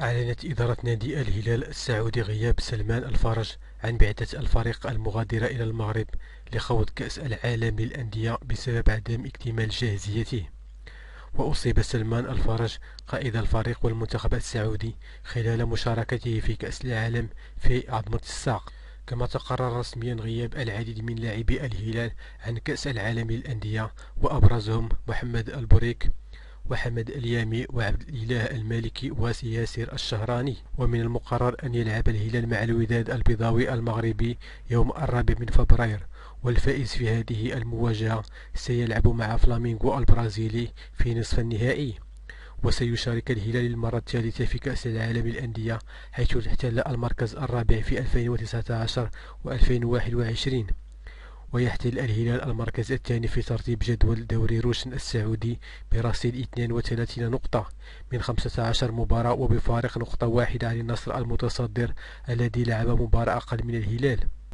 أعلنت إدارة نادي الهلال السعودي غياب سلمان الفارج عن بعثة الفريق المغادرة إلى المغرب لخوض كأس العالم للأندية بسبب عدم اكتمال جاهزيته. وأصيب سلمان الفارج قائد الفريق والمنتخب السعودي خلال مشاركته في كأس العالم في عظمة الساق. كما تقرر رسميا غياب العديد من لاعبي الهلال عن كأس العالم للأندية، وأبرزهم محمد البوريك وحمد اليامي وعبد الإله المالكي وياسر الشهراني. ومن المقرر أن يلعب الهلال مع الوداد البيضاوي المغربي يوم 4 من فبراير، والفائز في هذه المواجهة سيلعب مع فلامينغو البرازيلي في نصف النهائي. وسيشارك الهلال للمرة الثالثة في كأس العالم للأندية، حيث احتل المركز الرابع في 2019 و2021، ويحتل الهلال المركز الثاني في ترتيب جدول دوري روشن السعودي برصيد 32 نقطة من 15 مباراة، وبفارق نقطة واحدة عن النصر المتصدر الذي لعب مباراة أقل من الهلال.